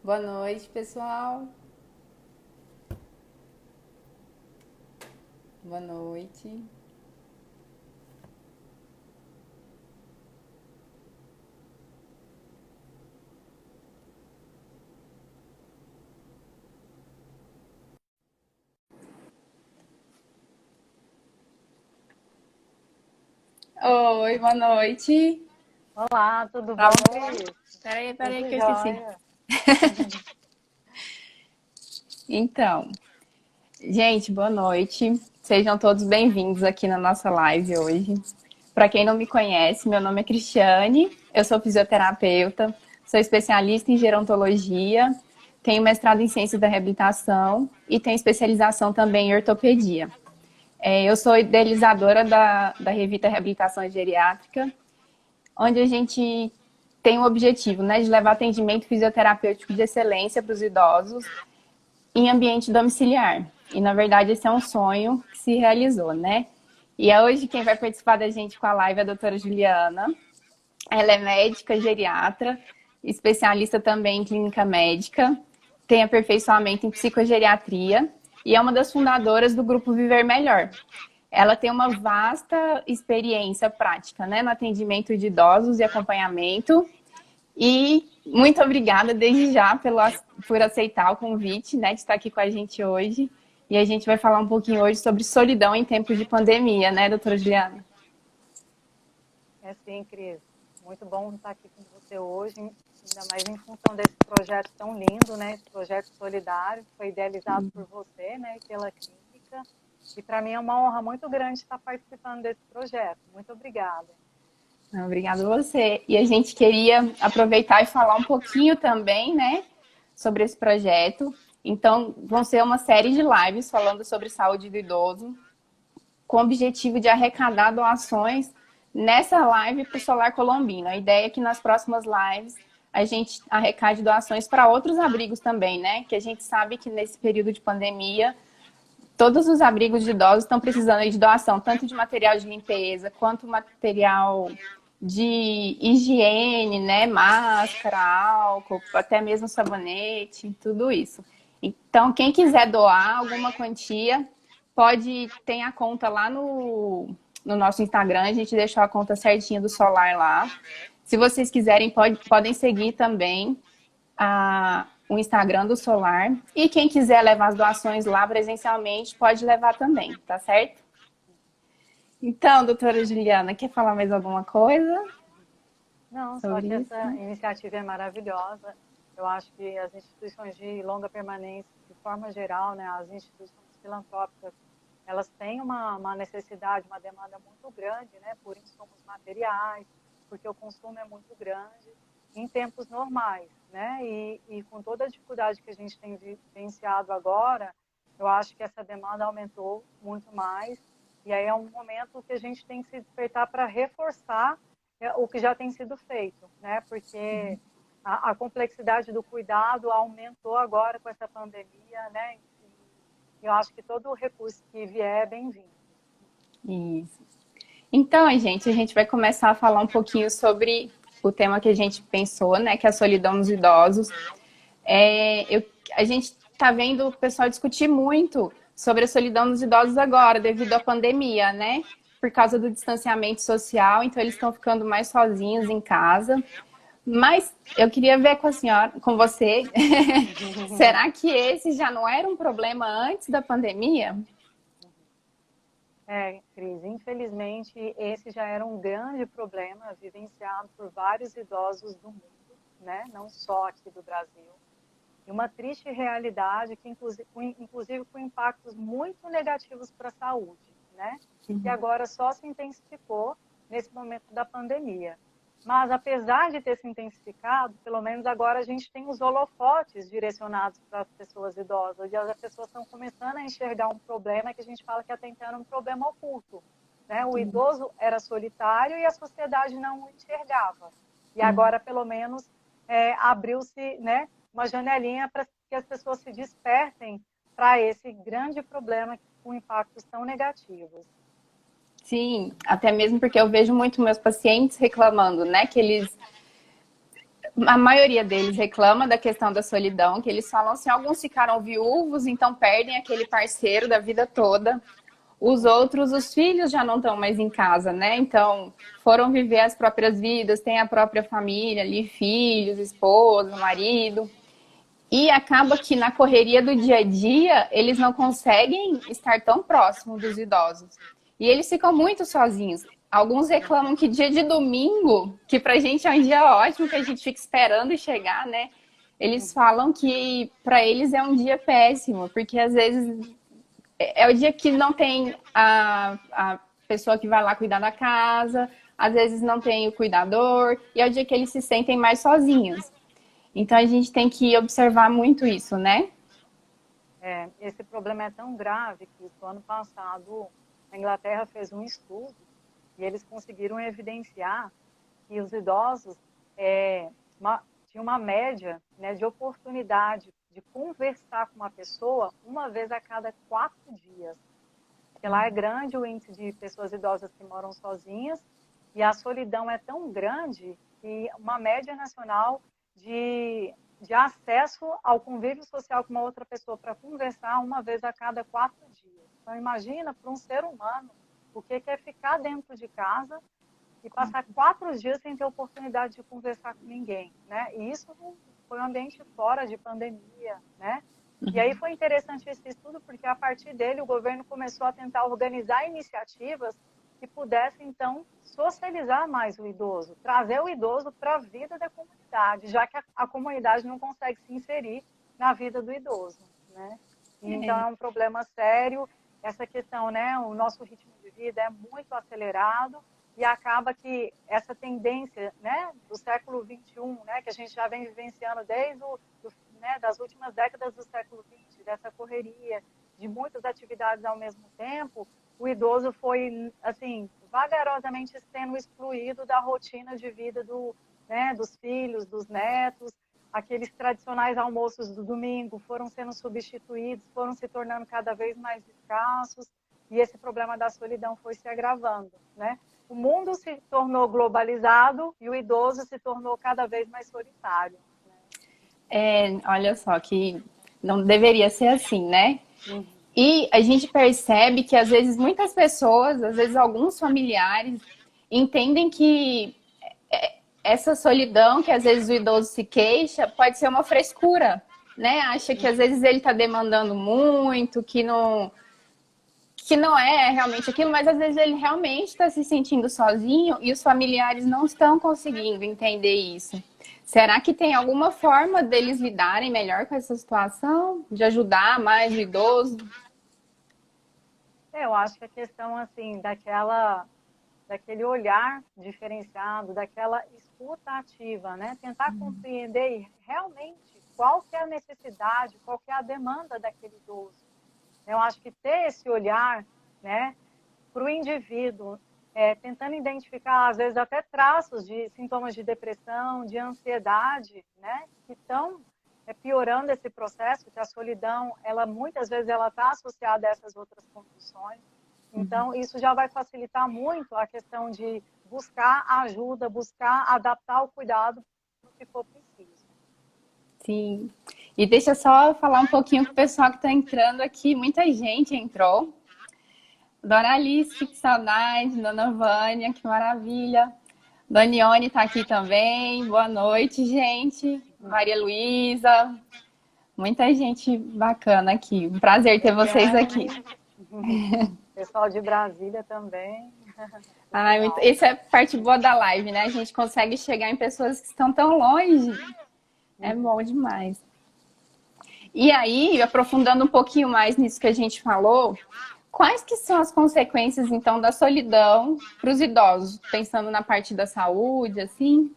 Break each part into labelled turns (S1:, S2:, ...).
S1: Boa noite, pessoal. Boa noite. Oi, boa noite.
S2: Olá, tudo bom,
S1: Travou?
S2: Cris?
S1: Peraí
S2: Tudo
S1: que eu esqueci.
S2: jóia.
S1: Então, gente, boa noite. Sejam todos bem-vindos aqui na nossa live hoje. Para quem não me conhece, meu nome é Cristiane, eu sou fisioterapeuta, sou especialista em gerontologia, tenho mestrado em ciências da reabilitação e tenho especialização também em ortopedia. Eu sou idealizadora da Revista Reabilitação Geriátrica, onde a gente tem o objetivo, né, de levar atendimento fisioterapêutico de excelência para os idosos em ambiente domiciliar. E, na verdade, esse é um sonho que se realizou, né? E é hoje quem vai participar da gente com a live é a doutora Juliana. Ela é médica geriatra, especialista também em clínica médica, tem aperfeiçoamento em psicogeriatria e é uma das fundadoras do grupo Viver Melhor. Ela tem uma vasta experiência prática, né, no atendimento de idosos e acompanhamento. E muito obrigada desde já por aceitar o convite, né, de estar aqui com a gente hoje. E a gente vai falar um pouquinho hoje sobre solidão em tempos de pandemia, né, doutora Juliana?
S2: É sim, Cris. Muito bom estar aqui com você hoje, ainda mais em função desse projeto tão lindo, né? Esse projeto solidário que foi idealizado por você, né, e pela clínica. E para mim é uma honra muito grande estar participando desse projeto. Muito obrigada.
S1: Obrigada a você. E a gente queria aproveitar e falar um pouquinho também, né, sobre esse projeto. Então, vão ser uma série de lives falando sobre saúde do idoso, com o objetivo de arrecadar doações nessa live para o Solar Colombino. A ideia é que nas próximas lives a gente arrecade doações para outros abrigos também, né? Que a gente sabe que nesse período de pandemia todos os abrigos de idosos estão precisando de doação, tanto de material de limpeza, quanto material de higiene, né? Máscara, álcool, até mesmo sabonete, tudo isso. Então, quem quiser doar alguma quantia, pode ter a conta lá no nosso Instagram, a gente deixou a conta certinha do Solar lá. Se vocês quiserem, podem seguir também o Instagram do Solar. E quem quiser levar as doações lá presencialmente, pode levar também, tá certo? Então, doutora Juliana, quer falar mais alguma coisa
S2: Não, só
S1: sobre
S2: que essa
S1: isso?
S2: iniciativa é maravilhosa. Eu acho que as instituições de longa permanência, de forma geral, né, as instituições filantrópicas, elas têm uma necessidade, uma demanda muito grande, né, por insumos materiais, porque o consumo é muito grande em tempos normais, né, e com toda a dificuldade que a gente tem vivenciado agora, eu acho que essa demanda aumentou muito mais, e aí é um momento que a gente tem que se despertar para reforçar o que já tem sido feito, né, porque a complexidade do cuidado aumentou agora com essa pandemia, né, eu acho que todo o recurso que vier é bem-vindo.
S1: Isso. Então, gente, a gente vai começar a falar um pouquinho sobre o tema que a gente pensou, né, que é a solidão dos idosos. A gente está vendo o pessoal discutir muito sobre a solidão dos idosos agora, devido à pandemia, né? Por causa do distanciamento social, então eles estão ficando mais sozinhos em casa. Mas eu queria ver com a senhora, com você, será que esse já não era um problema antes da pandemia?
S2: Cris, infelizmente esse já era um grande problema vivenciado por vários idosos do mundo, né, não só aqui do Brasil. E uma triste realidade que, inclusive, com impactos muito negativos para a saúde, né? E agora só se intensificou nesse momento da pandemia. Mas, apesar de ter se intensificado, pelo menos agora a gente tem os holofotes direcionados para as pessoas idosas, e as pessoas estão começando a enxergar um problema que a gente fala que até então era um problema oculto. Né? O idoso era solitário e a sociedade não o enxergava. E agora, pelo menos, abriu-se, né, uma janelinha para que as pessoas se despertem para esse grande problema com impactos tão negativos.
S1: Sim, até mesmo porque eu vejo muito meus pacientes reclamando, né, que eles A maioria deles reclama da questão da solidão, que eles falam assim, alguns ficaram viúvos, então perdem aquele parceiro da vida toda. Os outros, os filhos já não estão mais em casa, né? Então, foram viver as próprias vidas, têm a própria família ali, filhos, esposa, marido. E acaba que na correria do dia a dia, eles não conseguem estar tão próximos dos idosos. E eles ficam muito sozinhos. Alguns reclamam que dia de domingo, que pra gente é um dia ótimo, que a gente fica esperando chegar, né? Eles falam que para eles é um dia péssimo, porque às vezes é o dia que não tem a pessoa que vai lá cuidar da casa, às vezes não tem o cuidador, e é o dia que eles se sentem mais sozinhos. Então a gente tem que observar muito isso, né?
S2: Esse problema é tão grave que no ano passado a Inglaterra fez um estudo e eles conseguiram evidenciar que os idosos tinham uma média, né, de oportunidade de conversar com uma pessoa uma vez a cada 4 dias. Porque lá é grande o índice de pessoas idosas que moram sozinhas e a solidão é tão grande que uma média nacional de acesso ao convívio social com uma outra pessoa para conversar uma vez a cada 4 dias. Então, imagina para um ser humano o que é ficar dentro de casa e passar 4 dias sem ter oportunidade de conversar com ninguém, né? E isso foi um ambiente fora de pandemia, né? E aí foi interessante esse estudo, porque a partir dele o governo começou a tentar organizar iniciativas que pudessem, então, socializar mais o idoso, trazer o idoso para a vida da comunidade, já que a comunidade não consegue se inserir na vida do idoso, né? Então é um problema sério, essa questão, né? O nosso ritmo de vida é muito acelerado, e acaba que essa tendência, né, do século XXI, né, que a gente já vem vivenciando desde né, das últimas décadas do século XX, dessa correria, de muitas atividades ao mesmo tempo, o idoso foi, assim, vagarosamente sendo excluído da rotina de vida né, dos filhos, dos netos. Aqueles tradicionais almoços do domingo foram sendo substituídos, foram se tornando cada vez mais escassos, e esse problema da solidão foi se agravando, né? O mundo se tornou globalizado e o idoso se tornou cada vez mais solitário.
S1: Olha só, que não deveria ser assim, né?
S2: Uhum.
S1: E a gente percebe que às vezes muitas pessoas, às vezes alguns familiares, entendem que essa solidão que às vezes o idoso se queixa pode ser uma frescura, né? Acha que às vezes ele está demandando muito, que não é realmente aquilo, mas às vezes ele realmente está se sentindo sozinho e os familiares não estão conseguindo entender isso. Será que tem alguma forma deles lidarem melhor com essa situação? De ajudar mais o idoso?
S2: Eu acho que a questão, assim, daquele olhar diferenciado, daquela escuta ativa, né? Tentar compreender realmente qual que é a necessidade, qual que é a demanda daquele idoso. Eu acho que ter esse olhar, né, para o indivíduo, tentando identificar, às vezes, até traços de sintomas de depressão, de ansiedade, né, que estão piorando esse processo, que a solidão, ela muitas vezes ela está associada a essas outras condições. Então, isso já vai facilitar muito a questão de buscar ajuda, buscar adaptar o cuidado no que for preciso.
S1: Sim. E deixa eu só falar um pouquinho com o pessoal que está entrando aqui. Muita gente entrou. Dona Alice, que saudade. Dona Vânia, que maravilha. Donione está aqui também. Boa noite, gente. Maria Luísa. Muita gente bacana aqui. Um prazer ter vocês aqui.
S2: Pessoal de Brasília também.
S1: Isso é parte boa da live, né? A gente consegue chegar em pessoas que estão tão longe. É bom demais. E aí, aprofundando um pouquinho mais nisso que a gente falou, quais que são as consequências, então, da solidão para os idosos? Pensando na parte da saúde, assim?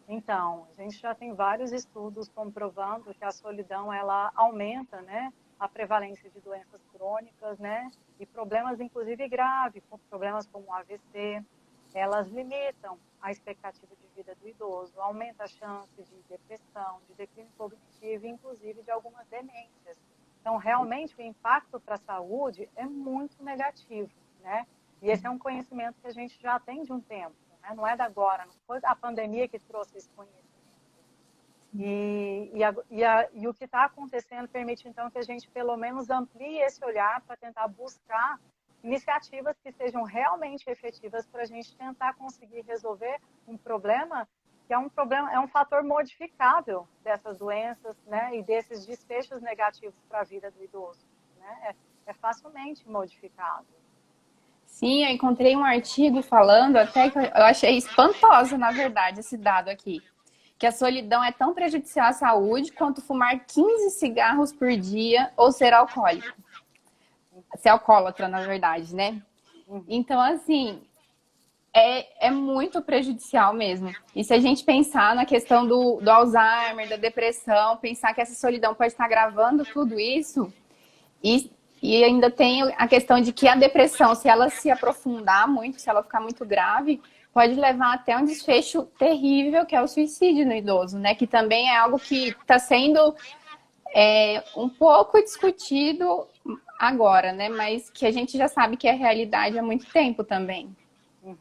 S2: Então, a gente já tem vários estudos comprovando que a solidão, ela aumenta, né, a prevalência de doenças crônicas, né, e problemas, inclusive, graves, problemas como o AVC. Elas limitam a expectativa de vida do idoso, aumenta a chance de depressão, de declínio cognitivo, inclusive de algumas demências. Então, realmente, o impacto para a saúde é muito negativo, né? E esse é um conhecimento que a gente já tem de um tempo. né? Não é da agora, não foi a pandemia que trouxe esse conhecimento. E o que está acontecendo permite, então, que a gente, pelo menos, amplie esse olhar para tentar buscar iniciativas que sejam realmente efetivas para a gente tentar conseguir resolver um problema que é um fator modificável dessas doenças, né, e desses desfechos negativos para a vida do idoso, né? É facilmente modificável.
S1: Sim, eu encontrei um artigo falando, até que eu achei espantoso, na verdade, esse dado aqui, que a solidão é tão prejudicial à saúde quanto fumar 15 cigarros por dia ou ser alcoólico. Ser alcoólatra, na verdade, né? Então, assim, é muito prejudicial mesmo. E se a gente pensar na questão do Alzheimer, da depressão, pensar que essa solidão pode estar agravando tudo isso, e ainda tem a questão de que a depressão, se ela se aprofundar muito, se ela ficar muito grave, pode levar até um desfecho terrível, que é o suicídio no idoso, né? Que também é algo que está sendo um pouco discutido agora, né? Mas que a gente já sabe que é realidade há muito tempo também.
S2: Uhum.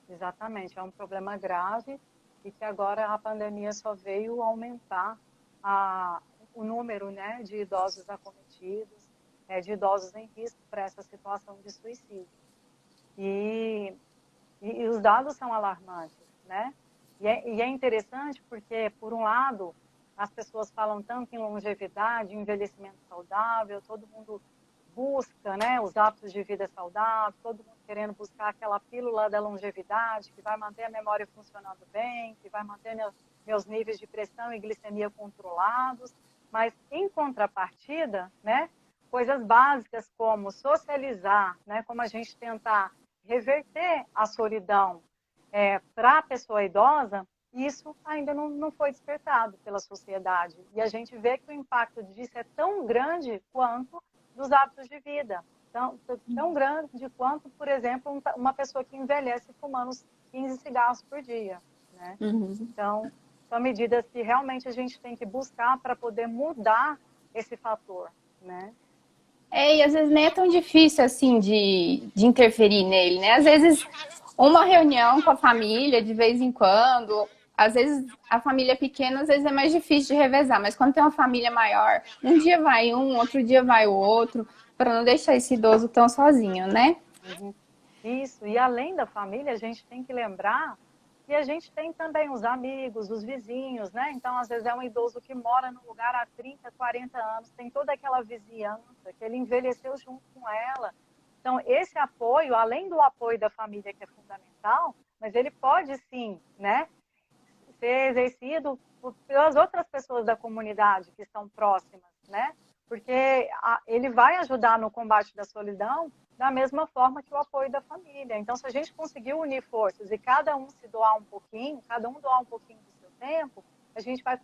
S2: Exatamente, é um problema grave e que agora a pandemia só veio aumentar o número, né, de idosos acometidos, de idosos em risco para essa situação de suicídio. E os dados são alarmantes, né? E é interessante porque, por um lado, as pessoas falam tanto em longevidade, envelhecimento saudável, todo mundo busca, né, os hábitos de vida saudável, todo mundo querendo buscar aquela pílula da longevidade que vai manter a memória funcionando bem, que vai manter meus níveis de pressão e glicemia controlados, mas em contrapartida, né, coisas básicas como socializar, né, como a gente tentar reverter a solidão para a pessoa idosa, isso ainda não foi despertado pela sociedade. E a gente vê que o impacto disso é tão grande quanto dos hábitos de vida. Tão grande quanto, por exemplo, uma pessoa que envelhece fumando 15 cigarros por dia, né? Então, são medidas que realmente a gente tem que buscar para poder mudar esse fator, né?
S1: E às vezes nem é tão difícil assim de interferir nele, né? Às vezes uma reunião com a família de vez em quando, às vezes a família é pequena, às vezes é mais difícil de revezar, mas quando tem uma família maior, um dia vai um, outro dia vai o outro, para não deixar esse idoso tão sozinho, né?
S2: Uhum. Isso, e além da família, a gente tem que lembrar que a gente tem também os amigos, os vizinhos, né? Então, às vezes é um idoso que mora no lugar há 30, 40 anos, tem toda aquela vizinhança, que ele envelheceu junto com ela. Então, esse apoio, além do apoio da família, que é fundamental, mas ele pode sim, né, ser exercido pelas outras pessoas da comunidade que estão próximas, né? Porque ele vai ajudar no combate da solidão da mesma forma que o apoio da família. Então, se a gente conseguir unir forças e cada um se doar um pouquinho, cada um doar um pouquinho do seu tempo, a gente vai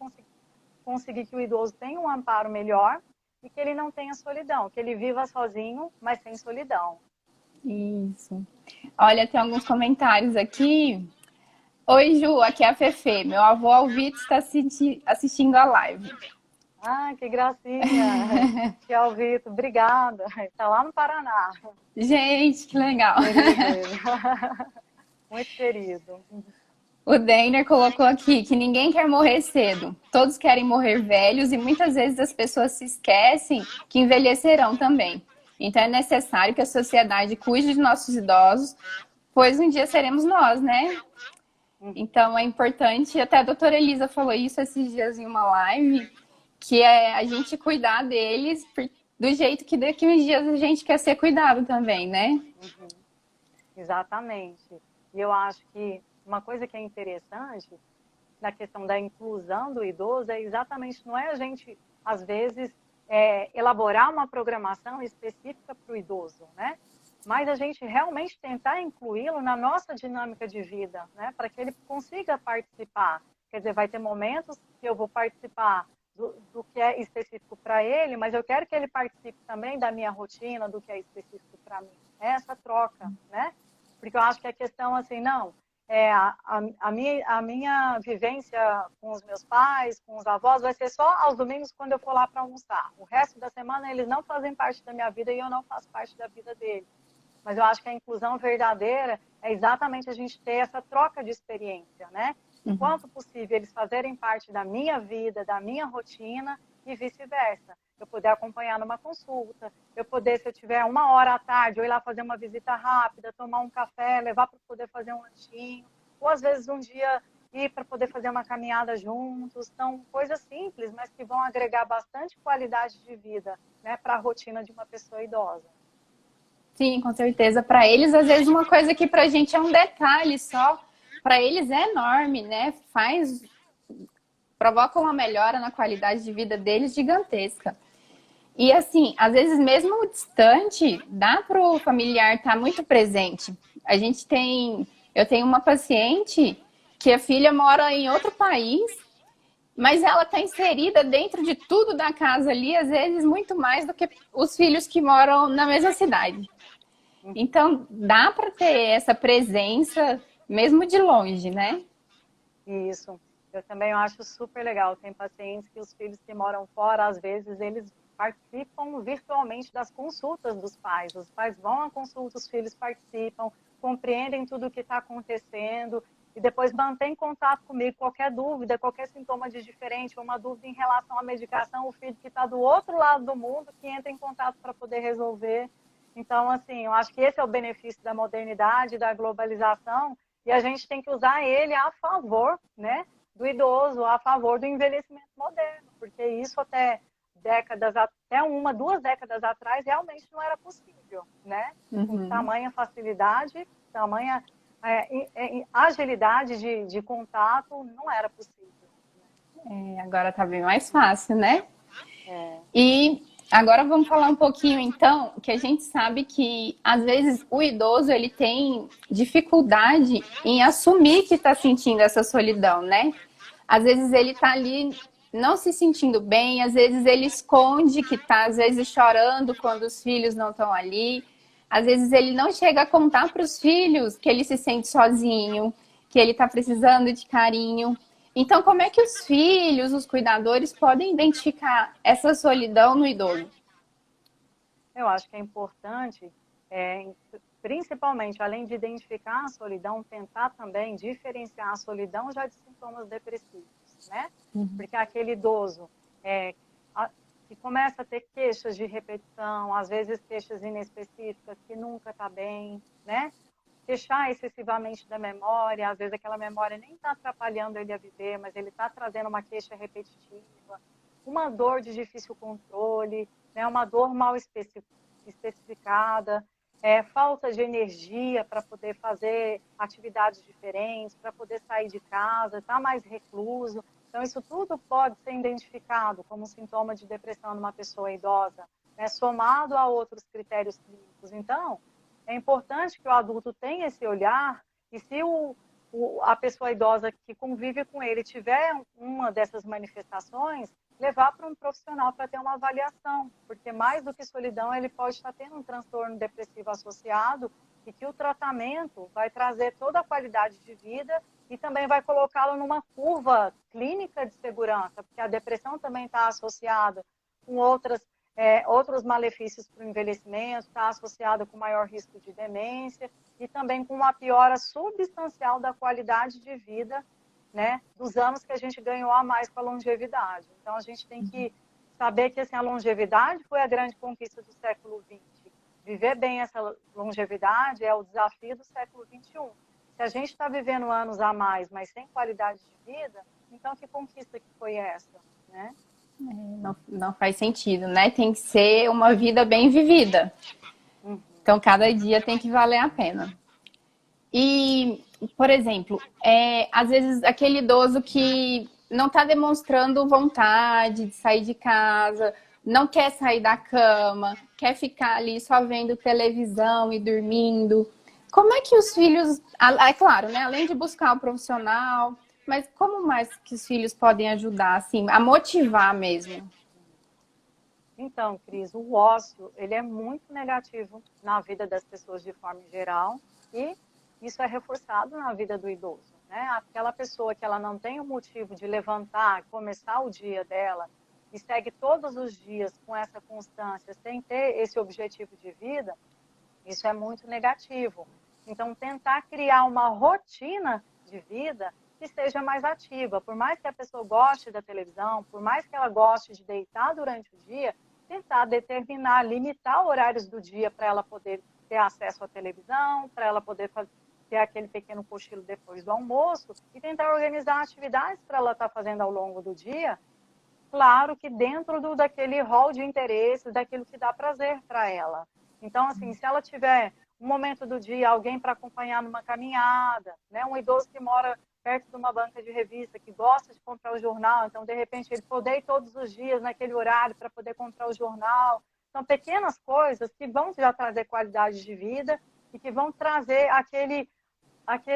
S2: conseguir que o idoso tenha um amparo melhor e que ele não tenha solidão, que ele viva sozinho, mas sem solidão.
S1: Isso. Olha, tem alguns comentários aqui. Oi, Ju, aqui é a Fefe. Meu avô Alvito está assistindo a live.
S2: Ah, que gracinha! Tchau, Vitor. Obrigada. Está lá no Paraná.
S1: Gente, que legal.
S2: Querido ele. Muito querido.
S1: O Deiner colocou aqui que ninguém quer morrer cedo. Todos querem morrer velhos e muitas vezes as pessoas se esquecem que envelhecerão também. Então é necessário que a sociedade cuide de nossos idosos, pois um dia seremos nós, né? Então é importante, até a doutora Elisa falou isso esses dias em uma live, que é a gente cuidar deles do jeito que daqui uns dias a gente quer ser cuidado também, né?
S2: Exatamente. E eu acho que uma coisa que é interessante na questão da inclusão do idoso é exatamente, não é a gente, às vezes, elaborar uma programação específica para o idoso, né? Mas a gente realmente tentar incluí-lo na nossa dinâmica de vida, né? Para que ele consiga participar. Quer dizer, vai ter momentos que eu vou participar do que é específico para ele, mas eu quero que ele participe também da minha rotina, do que é específico para mim. É essa troca, né? Porque eu acho que a questão, assim, não, a minha vivência com os meus pais, com os avós, vai ser só aos domingos quando eu for lá para almoçar. O resto da semana eles não fazem parte da minha vida e eu não faço parte da vida deles. Mas eu acho que a inclusão verdadeira é exatamente a gente ter essa troca de experiência, né? Enquanto possível, eles fazerem parte da minha vida, da minha rotina e vice-versa. Eu poder acompanhar numa consulta, eu poder, se eu tiver 1 hora à tarde, eu ir lá fazer uma visita rápida, tomar um café, levar para poder fazer um lanchinho, ou às vezes um dia ir para poder fazer uma caminhada juntos. São coisas simples, mas que vão agregar bastante qualidade de vida, né, para a rotina de uma pessoa idosa.
S1: Sim, com certeza. Para eles, às vezes, uma coisa que para a gente é um detalhe só, para eles é enorme, né? Provoca uma melhora na qualidade de vida deles gigantesca. E assim, às vezes mesmo distante, dá para o familiar estar muito presente. Eu tenho uma paciente que a filha mora em outro país, mas ela está inserida dentro de tudo da casa ali, às vezes muito mais do que os filhos que moram na mesma cidade. Então, dá para ter essa presença mesmo de longe, né?
S2: Isso. Eu também acho super legal. Tem pacientes que os filhos que moram fora, às vezes, eles participam virtualmente das consultas dos pais. Os pais vão à consulta, os filhos participam, compreendem tudo o que está acontecendo e depois mantém contato comigo. Qualquer dúvida, qualquer sintoma de diferente, uma dúvida em relação à medicação, o filho que está do outro lado do mundo que entra em contato para poder resolver. Então, assim, eu acho que esse é o benefício da modernidade, da globalização, e a gente tem que usar ele a favor, né, do idoso, a favor do envelhecimento moderno, porque isso até 2 décadas atrás realmente não era possível, né? Com tamanha facilidade, tamanha agilidade de contato, não era possível.
S1: Agora tá bem mais fácil, né?
S2: É.
S1: E agora vamos falar um pouquinho, então, que a gente sabe que, às vezes, o idoso, ele tem dificuldade em assumir que está sentindo essa solidão, né? Às vezes ele está ali não se sentindo bem, às vezes ele esconde que está, às vezes, chorando quando os filhos não estão ali. Às vezes ele não chega a contar para os filhos que ele se sente sozinho, que ele está precisando de carinho. Então, como é que os filhos, os cuidadores, podem identificar essa solidão no idoso?
S2: Eu acho que é importante, principalmente, além de identificar a solidão, tentar também diferenciar a solidão já de sintomas depressivos, né? Porque aquele idoso que começa a ter queixas de repetição, às vezes queixas inespecíficas, que nunca está bem, né? Queixar excessivamente da memória, às vezes aquela memória nem está atrapalhando ele a viver, mas ele está trazendo uma queixa repetitiva, uma dor de difícil controle, né, uma dor mal especificada, falta de energia para poder fazer atividades diferentes, para poder sair de casa, está mais recluso. Então, isso tudo pode ser identificado como sintoma de depressão numa pessoa idosa, né, somado a outros critérios clínicos. Então, é importante que o adulto tenha esse olhar e se a pessoa idosa que convive com ele tiver uma dessas manifestações, levar para um profissional para ter uma avaliação, porque mais do que solidão, ele pode estar tendo um transtorno depressivo associado e que o tratamento vai trazer toda a qualidade de vida e também vai colocá-lo numa curva clínica de segurança, porque a depressão também está associada com outros malefícios para o envelhecimento, está associada com maior risco de demência e também com uma piora substancial da qualidade de vida, né, dos anos que a gente ganhou a mais com a longevidade. Então, a gente tem que saber que assim, a longevidade foi a grande conquista do século XX. Viver bem essa longevidade é o desafio do século XXI. Se a gente está vivendo anos a mais, mas sem qualidade de vida, então que conquista que foi essa, né?
S1: Não faz sentido, né? Tem que ser uma vida bem vivida. Então, cada dia tem que valer a pena. E, por exemplo, às vezes aquele idoso que não está demonstrando vontade de sair de casa, não quer sair da cama, quer ficar ali só vendo televisão e dormindo. Como é que os filhos, é claro, né? Além de buscar o profissional, mas como mais que os filhos podem ajudar, assim, a motivar mesmo?
S2: Então, Cris, o ócio, ele é muito negativo na vida das pessoas de forma geral e isso é reforçado na vida do idoso, né? Aquela pessoa que ela não tem o motivo de levantar, começar o dia dela e segue todos os dias com essa constância, sem ter esse objetivo de vida, isso é muito negativo. Então, tentar criar uma rotina de vida que seja mais ativa. Por mais que a pessoa goste da televisão, por mais que ela goste de deitar durante o dia, tentar determinar, limitar horários do dia para ela poder ter acesso à televisão, para ela poder ter aquele pequeno cochilo depois do almoço e tentar organizar atividades para ela estar fazendo ao longo do dia, claro que dentro daquele rol de interesses, daquilo que dá prazer para ela. Então, assim, se ela tiver um momento do dia, alguém para acompanhar numa caminhada, né? Um idoso que mora perto de uma banca de revista, que gosta de comprar o jornal, então, de repente, ele poder ir todos os dias naquele horário para poder comprar o jornal. São pequenas coisas que vão já trazer qualidade de vida e que vão trazer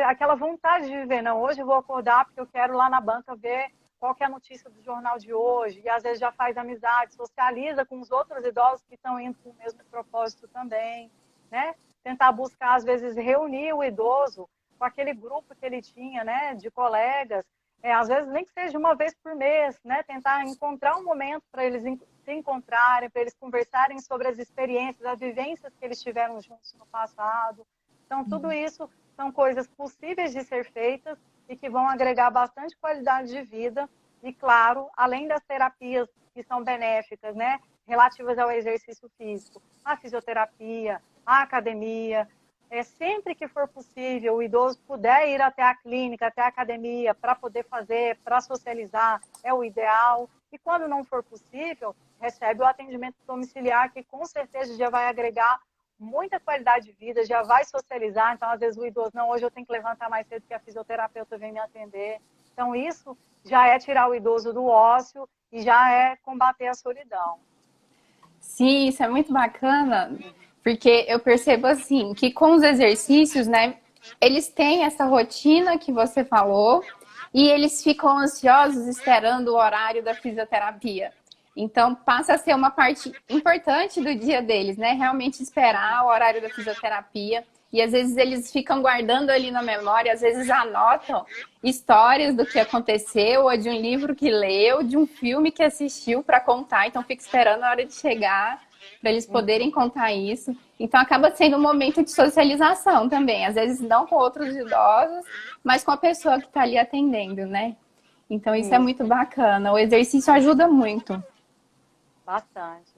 S2: aquela vontade de viver. Não, hoje eu vou acordar porque eu quero lá na banca ver qual que é a notícia do jornal de hoje, e às vezes já faz amizade, socializa com os outros idosos que estão indo com o mesmo propósito também, né? Tentar buscar, às vezes, reunir o idoso com aquele grupo que ele tinha, né, de colegas, às vezes nem que seja uma vez por mês, né? Tentar encontrar um momento para eles se encontrarem, para eles conversarem sobre as experiências, as vivências que eles tiveram juntos no passado. Então, tudo isso são coisas possíveis de ser feitas e que vão agregar bastante qualidade de vida. E, claro, além das terapias que são benéficas, né, relativas ao exercício físico, à fisioterapia, à academia, sempre que for possível, o idoso puder ir até a clínica, até a academia, para poder fazer, para socializar, é o ideal. E quando não for possível, recebe o atendimento domiciliar, que com certeza já vai agregar muita qualidade de vida, já vai socializar. Então, às vezes, o idoso, não, hoje eu tenho que levantar mais cedo que a fisioterapeuta vem me atender. Então, isso já é tirar o idoso do ócio e já é combater a solidão.
S1: Sim, isso é muito bacana, porque eu percebo assim, que com os exercícios, né, eles têm essa rotina que você falou e eles ficam ansiosos esperando o horário da fisioterapia. Então, passa a ser uma parte importante do dia deles, né? Realmente esperar o horário da fisioterapia. E às vezes eles ficam guardando ali na memória, às vezes anotam histórias do que aconteceu, ou de um livro que leu, de um filme que assistiu para contar. Então, fica esperando a hora de chegar para eles poderem contar isso. Então, acaba sendo um momento de socialização também. Às vezes não com outros idosos, mas com a pessoa que está ali atendendo, né? Então, isso é muito bacana. O exercício ajuda muito.
S2: Bastante.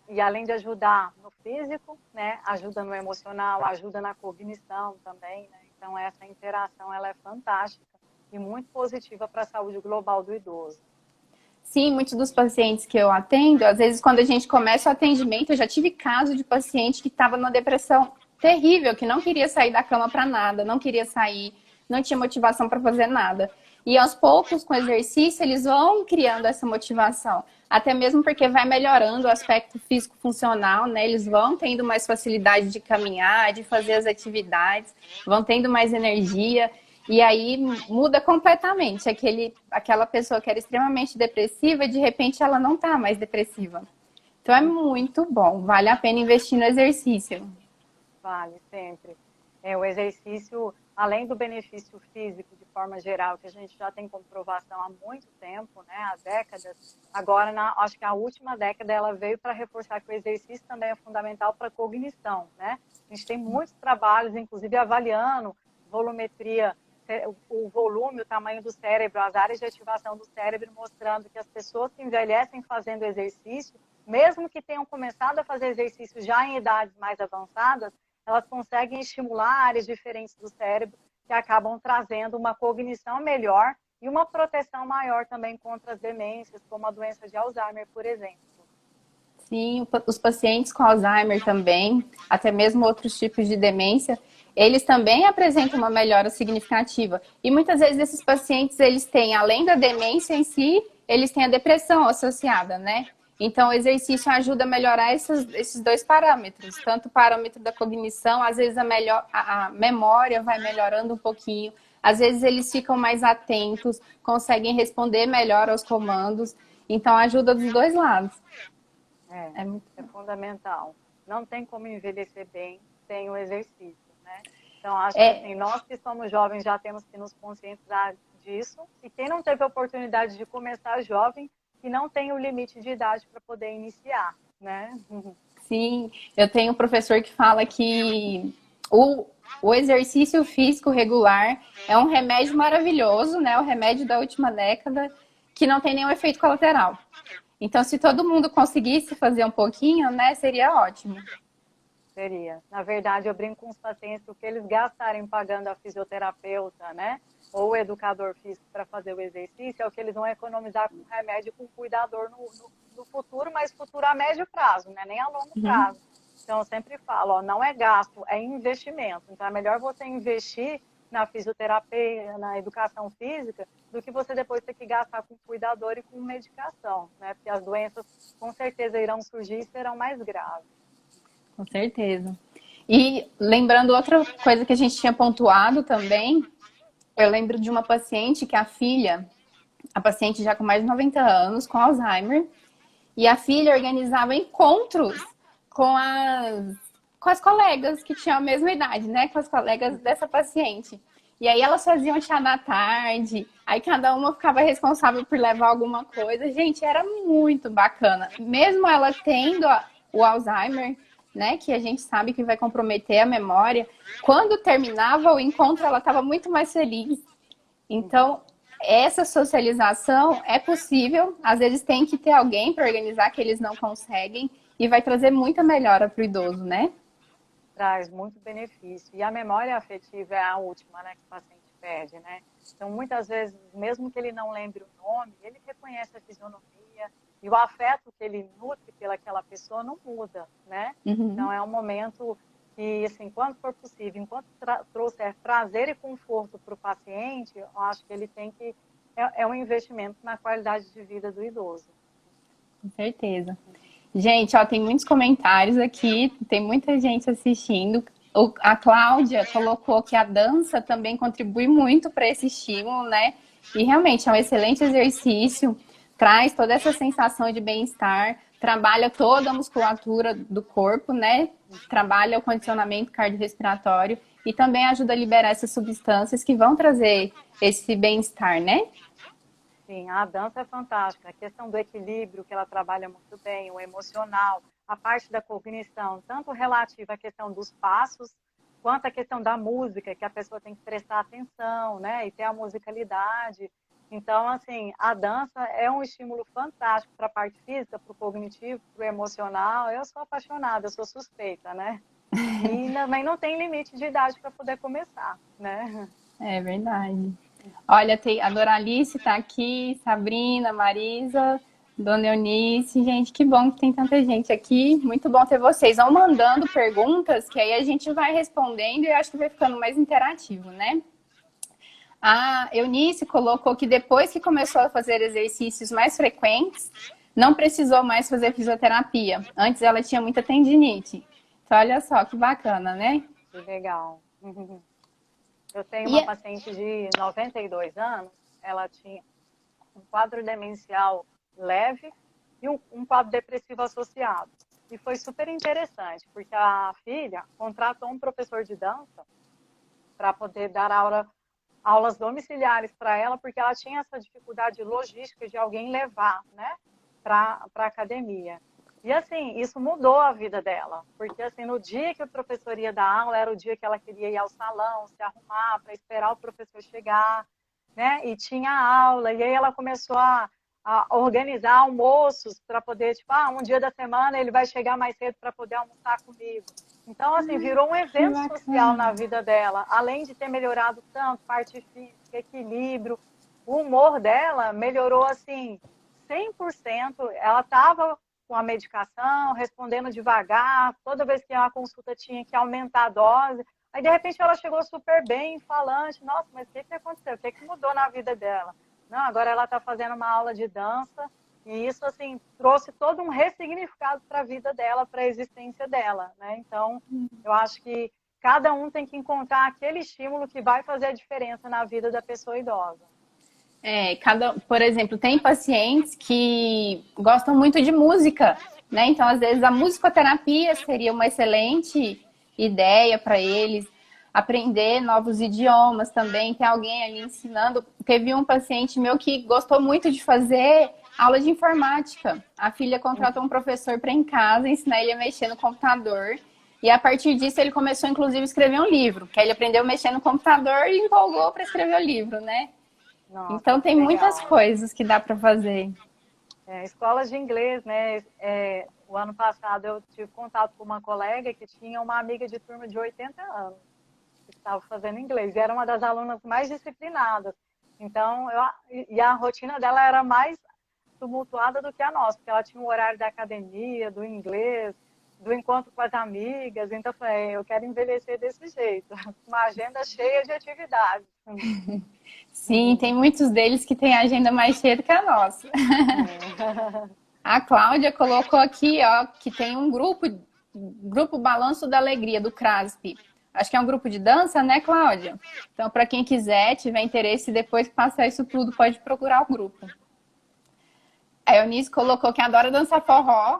S2: E além de ajudar no físico, né, ajuda no emocional, ajuda na cognição também, né? Então essa interação ela é fantástica e muito positiva para a saúde global do idoso.
S1: Sim, muitos dos pacientes que eu atendo, às vezes quando a gente começa o atendimento, eu já tive caso de paciente que estava numa depressão terrível, que não queria sair da cama para nada, não queria sair, não tinha motivação para fazer nada. E aos poucos, com o exercício, eles vão criando essa motivação. Até mesmo porque vai melhorando o aspecto físico-funcional, né? Eles vão tendo mais facilidade de caminhar, de fazer as atividades, vão tendo mais energia. E aí muda completamente. Aquela pessoa que era extremamente depressiva, de repente ela não está mais depressiva. Então é muito bom, vale a pena investir no exercício.
S2: Vale, sempre. O exercício, além do benefício físico de forma geral, que a gente já tem comprovação há muito tempo, né, há décadas, agora, acho que a última década ela veio para reforçar que o exercício também é fundamental para a cognição, né? A gente tem muitos trabalhos, inclusive avaliando volumetria, o volume, o tamanho do cérebro, as áreas de ativação do cérebro, mostrando que as pessoas que envelhecem fazendo exercício, mesmo que tenham começado a fazer exercício já em idades mais avançadas, elas conseguem estimular áreas diferentes do cérebro que acabam trazendo uma cognição melhor e uma proteção maior também contra as demências, como a doença de Alzheimer, por exemplo.
S1: Sim, os pacientes com Alzheimer também, até mesmo outros tipos de demência, eles também apresentam uma melhora significativa. E muitas vezes esses pacientes, eles têm, além da demência em si, eles têm a depressão associada, né? Então, o exercício ajuda a melhorar esses dois parâmetros, tanto o parâmetro da cognição, às vezes a memória vai melhorando um pouquinho, às vezes eles ficam mais atentos, conseguem responder melhor aos comandos, então ajuda dos dois lados.
S2: É fundamental. Não tem como envelhecer bem sem o exercício, né? Então, acho que assim, nós que somos jovens já temos que nos conscientizar disso, e quem não teve a oportunidade de começar jovem, que não tem o limite de idade para poder iniciar, né?
S1: Sim, eu tenho um professor que fala que o, o exercício físico regular é um remédio maravilhoso, né? O remédio da última década, que não tem nenhum efeito colateral. Então, se todo mundo conseguisse fazer um pouquinho, né, seria ótimo.
S2: Seria. Na verdade, eu brinco com os pacientes que o que eles gastarem pagando a fisioterapeuta, né? Ou o educador físico para fazer o exercício, é o que eles vão economizar com remédio, com cuidador no futuro, mas futuro a médio prazo, né? Nem a longo
S1: Uhum.
S2: prazo. Então, eu sempre falo, ó, não é gasto, é investimento. Então, é melhor você investir na fisioterapia, na educação física, do que você depois ter que gastar com cuidador e com medicação, né? Porque as doenças, com certeza, irão surgir e serão mais graves.
S1: Com certeza. E lembrando outra coisa que a gente tinha pontuado também, eu lembro de uma paciente que a paciente já com mais de 90 anos, com Alzheimer, e a filha organizava encontros com as colegas que tinham a mesma idade, né? Com as colegas dessa paciente. E aí elas faziam chá da tarde, aí cada uma ficava responsável por levar alguma coisa. Gente, era muito bacana. Mesmo ela tendo o Alzheimer, né? Que a gente sabe que vai comprometer a memória. Quando terminava o encontro, ela estava muito mais feliz. Então, essa socialização é possível. Às vezes tem que ter alguém para organizar que eles não conseguem e vai trazer muita melhora para o idoso, né?
S2: Traz muito benefício. E a memória afetiva é a última, né, que o paciente perde, né? Então, muitas vezes, mesmo que ele não lembre o nome, ele reconhece a fisionomia e o afeto que ele nutre pelaquela pessoa não muda, né?
S1: Uhum.
S2: Então, é um momento que, assim, enquanto for possível, enquanto trouxer prazer e conforto para o paciente, eu acho que ele tem que... É um investimento na qualidade de vida do idoso.
S1: Com certeza. Gente, ó, tem muitos comentários aqui, tem muita gente assistindo. A Cláudia colocou que a dança também contribui muito para esse estímulo, né? E realmente é um excelente exercício, traz toda essa sensação de bem-estar, trabalha toda a musculatura do corpo, né? Trabalha o condicionamento cardiorrespiratório e também ajuda a liberar essas substâncias que vão trazer esse bem-estar, né?
S2: Sim, a dança é fantástica. A questão do equilíbrio, que ela trabalha muito bem, o emocional, a parte da cognição, tanto relativa à questão dos passos, quanto à questão da música, que a pessoa tem que prestar atenção, né? E ter a musicalidade. Então, assim, a dança é um estímulo fantástico para a parte física, para o cognitivo, para o emocional. Eu sou apaixonada, eu sou suspeita, né? E também não tem limite de idade para poder começar, né?
S1: É verdade. Olha, tem, a Doralice tá aqui, Sabrina, Marisa, Dona Eunice. Gente, que bom que tem tanta gente aqui. Muito bom ter vocês. Vão mandando perguntas, que aí a gente vai respondendo e acho que vai ficando mais interativo, né? A Eunice colocou que depois que começou a fazer exercícios mais frequentes, não precisou mais fazer fisioterapia. Antes ela tinha muita tendinite. Então, olha só, que bacana, né?
S2: Que legal. Eu tenho
S1: E
S2: uma paciente de 92 anos, ela tinha um quadro demencial leve e um quadro depressivo associado. E foi super interessante, porque a filha contratou um professor de dança para poder dar aulas domiciliares para ela, porque ela tinha essa dificuldade logística de alguém levar, né, para a academia. E assim, isso mudou a vida dela, porque assim, no dia que o professor ia dar aula, era o dia que ela queria ir ao salão, se arrumar para esperar o professor chegar, né? E tinha aula, e aí ela começou a organizar almoços para poder, tipo, um dia da semana ele vai chegar mais cedo para poder almoçar comigo. Então, assim, virou um
S1: que
S2: evento social na
S1: bacana.
S2: vida dela, além de ter melhorado tanto, parte física, equilíbrio, o humor dela melhorou, assim, 100%. Ela estava com a medicação, respondendo devagar, toda vez que uma consulta tinha que aumentar a dose. Aí, de repente, ela chegou super bem, falante. Nossa, mas o que aconteceu? O que mudou na vida dela? Não, agora ela está fazendo uma aula de dança e isso, assim, trouxe todo um ressignificado para a vida dela, para a existência dela, né? Então, eu acho que cada um tem que encontrar aquele estímulo que vai fazer a diferença na vida da pessoa idosa.
S1: Por exemplo, tem pacientes que gostam muito de música, né? Então, às vezes, a musicoterapia seria uma excelente ideia para eles. Aprender novos idiomas também, tem alguém ali ensinando. Teve um paciente meu que gostou muito de fazer aula de informática. A filha contratou um professor para em casa ensinar ele a mexer no computador. E a partir disso ele começou, inclusive, a escrever um livro, que aí ele aprendeu a mexer no computador e empolgou para escrever o livro, né?
S2: Nossa,
S1: Então
S2: que
S1: tem muitas
S2: legal.
S1: coisas que dá para fazer.
S2: Escolas de inglês, né? O ano passado eu tive contato com uma colega que tinha uma amiga de turma de 80 anos que estava fazendo inglês e era uma das alunas mais disciplinadas. Então, e a rotina dela era mais tumultuada do que a nossa, porque ela tinha o horário da academia, do inglês, do encontro com as amigas. Então, eu falei, eu quero envelhecer desse jeito, uma agenda cheia de atividades.
S1: Sim, tem muitos deles que têm a agenda mais cheia do que a nossa.
S2: É.
S1: A Cláudia colocou aqui, ó, que tem um grupo Balanço da Alegria, do CRASP. Acho que é um grupo de dança, né, Cláudia? Então, para quem quiser, tiver interesse, depois que passar isso tudo, pode procurar o grupo. A Eunice colocou que adora dançar forró.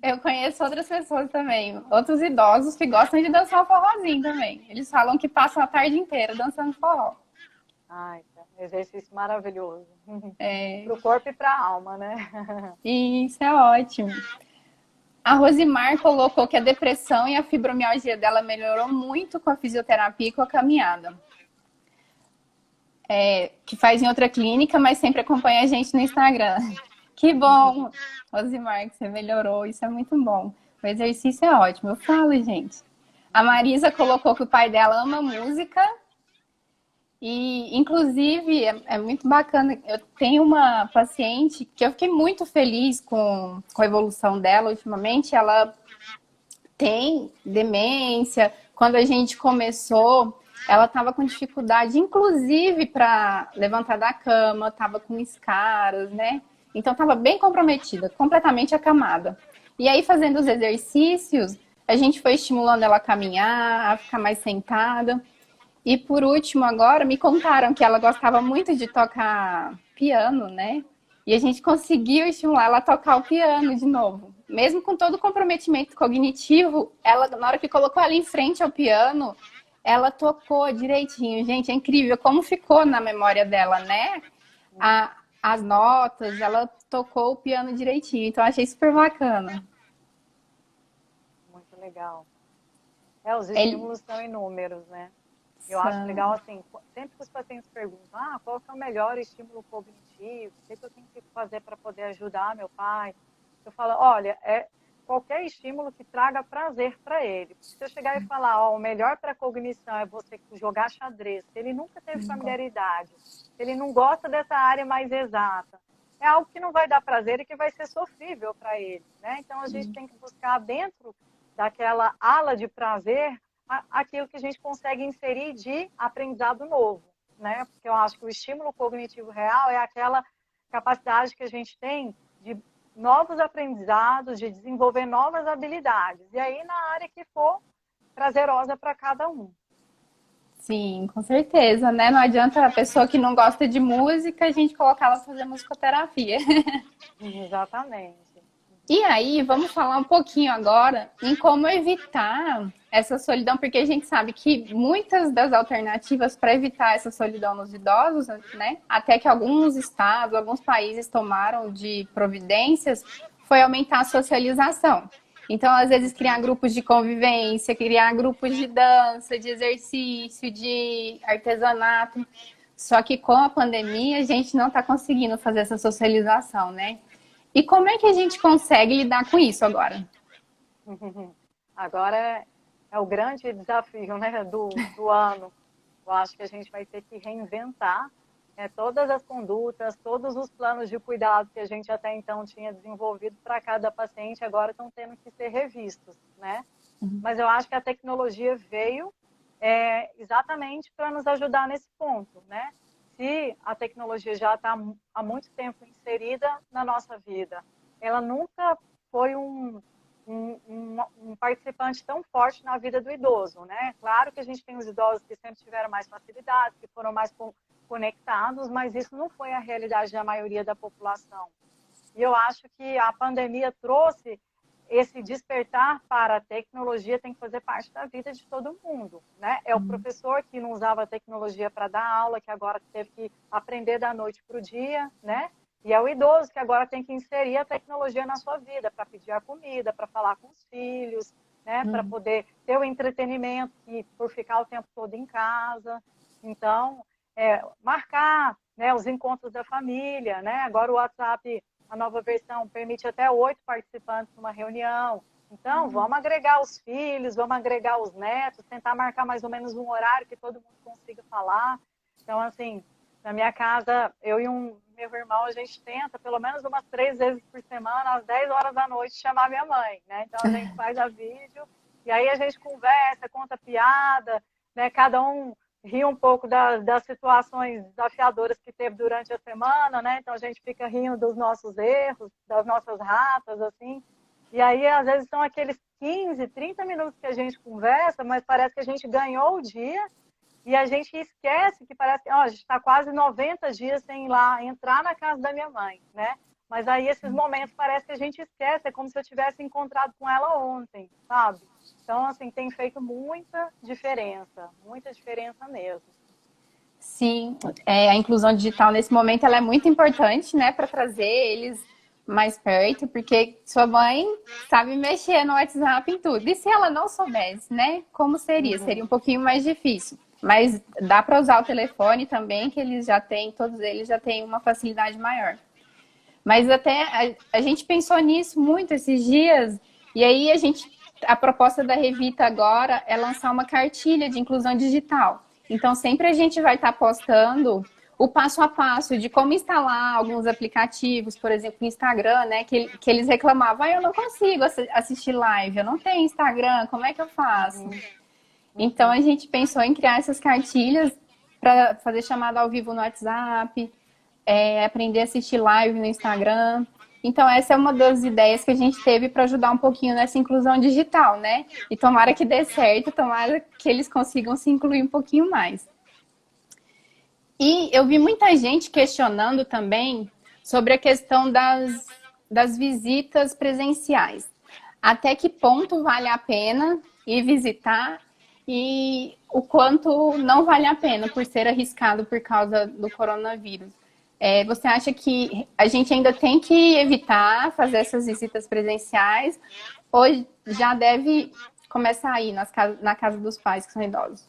S1: Eu conheço outras pessoas também, outros idosos que gostam de dançar o forrozinho também. Eles falam que passam a tarde inteira dançando forró.
S2: Ai, exercício maravilhoso. Para o corpo e para a alma, né?
S1: E isso é ótimo. A Rosimar colocou que a depressão e a fibromialgia dela melhorou muito com a fisioterapia e com a caminhada. Que faz em outra clínica, mas sempre acompanha a gente no Instagram. Que bom, Rosimar, que você melhorou. Isso é muito bom. O exercício é ótimo. Eu falo, gente. A Marisa colocou que o pai dela ama música. E, inclusive, é muito bacana. Eu tenho uma paciente que eu fiquei muito feliz com a evolução dela ultimamente. Ela tem demência. Quando a gente começou, ela estava com dificuldade, inclusive, para levantar da cama, estava com escaras, né? Então, estava bem comprometida, completamente acamada. E aí, fazendo os exercícios, a gente foi estimulando ela a caminhar, a ficar mais sentada. E por último, agora, me contaram que ela gostava muito de tocar piano, né? E a gente conseguiu estimular ela a tocar o piano de novo. Mesmo com todo o comprometimento cognitivo, ela, na hora que colocou ela em frente ao piano, ela tocou direitinho. Gente, é incrível como ficou na memória dela, né? As notas, ela tocou o piano direitinho. Então, achei super bacana.
S2: Muito legal. Os
S1: Ele...
S2: estímulos são inúmeros, né? Eu acho legal,
S1: São...
S2: assim, sempre que os pacientes perguntam, qual que é o melhor estímulo cognitivo? O que eu tenho que fazer para poder ajudar meu pai? Eu falo, olha, qualquer estímulo que traga prazer para ele. Se eu chegar e falar, o melhor para a cognição é você jogar xadrez, se ele nunca teve familiaridade, se ele não gosta dessa área mais exata, é algo que não vai dar prazer e que vai ser sofrível para ele, né? Então, a gente tem que buscar dentro daquela ala de prazer aquilo que a gente consegue inserir de aprendizado novo, né? Porque eu acho que o estímulo cognitivo real é aquela capacidade que a gente tem de novos aprendizados, de desenvolver novas habilidades. E aí, na área que for prazerosa para cada um.
S1: Sim, com certeza, né? Não adianta a pessoa que não gosta de música, a gente colocar ela pra fazer musicoterapia.
S2: Exatamente.
S1: E aí, vamos falar um pouquinho agora em como evitar essa solidão, porque a gente sabe que muitas das alternativas para evitar essa solidão nos idosos, né? Até que alguns estados, alguns países tomaram de providências, foi aumentar a socialização. Então, às vezes, criar grupos de convivência, criar grupos de dança, de exercício, de artesanato. Só que com a pandemia, a gente não está conseguindo fazer essa socialização, né? E como é que a gente consegue lidar com isso agora?
S2: Agora é o grande desafio, né, do ano. Eu acho que a gente vai ter que reinventar todas as condutas, todos os planos de cuidado que a gente até então tinha desenvolvido para cada paciente, agora estão tendo que ser revistos, né? Mas eu acho que a tecnologia veio exatamente para nos ajudar nesse ponto, né? Se a tecnologia já está há muito tempo inserida na nossa vida, ela nunca foi um participante tão forte na vida do idoso, né? Claro que a gente tem os idosos que sempre tiveram mais facilidade, que foram mais conectados, mas isso não foi a realidade da maioria da população. E eu acho que a pandemia trouxe esse despertar para a tecnologia, tem que fazer parte da vida de todo mundo, né? É o professor que não usava a tecnologia para dar aula, que agora teve que aprender da noite para o dia, né? E é o idoso que agora tem que inserir a tecnologia na sua vida, para pedir a comida, para falar com os filhos, né, para poder ter o entretenimento, e por ficar o tempo todo em casa. Então, marcar, né, os encontros da família, né? Agora o WhatsApp, a nova versão, permite até 8 participantes numa reunião. Então, vamos agregar os filhos, vamos agregar os netos, tentar marcar mais ou menos um horário que todo mundo consiga falar. Então, assim, na minha casa, eu e meu irmão, a gente tenta pelo menos umas 3 vezes por semana, às 10 horas da noite, chamar minha mãe, né? Então, a gente faz a vídeo e aí a gente conversa, conta piada, né? Cada um ri um pouco das situações desafiadoras que teve durante a semana, né? Então, a gente fica rindo dos nossos erros, das nossas ratas, assim. E aí, às vezes, são aqueles 15, 30 minutos que a gente conversa, mas parece que a gente ganhou o dia e a gente esquece que parece que a gente está quase 90 dias sem ir lá entrar na casa da minha mãe, né? Mas aí esses momentos parece que a gente esquece, é como se eu tivesse encontrado com ela ontem, sabe? Então, assim, tem feito muita diferença mesmo.
S1: Sim, a inclusão digital nesse momento ela é muito importante, né, para trazer eles mais perto, porque sua mãe sabe mexer no WhatsApp em tudo. E se ela não soubesse, né, como seria? Seria um pouquinho mais difícil. Mas dá para usar o telefone também, que eles já têm, todos eles já têm uma facilidade maior. Mas até a gente pensou nisso muito esses dias, e aí a proposta da Revita agora é lançar uma cartilha de inclusão digital. Então, sempre a gente vai estar postando o passo a passo de como instalar alguns aplicativos, por exemplo, o Instagram, né? Que eles reclamavam, eu não consigo assistir live, eu não tenho Instagram, como é que eu faço? Então, a gente pensou em criar essas cartilhas para fazer chamada ao vivo no WhatsApp, aprender a assistir live no Instagram. Então, essa é uma das ideias que a gente teve para ajudar um pouquinho nessa inclusão digital, né? E tomara que dê certo, tomara que eles consigam se incluir um pouquinho mais. E eu vi muita gente questionando também sobre a questão das visitas presenciais. Até que ponto vale a pena ir visitar e o quanto não vale a pena por ser arriscado por causa do coronavírus. Você acha que a gente ainda tem que evitar fazer essas visitas presenciais ou já deve começar a ir na casa dos pais que são idosos?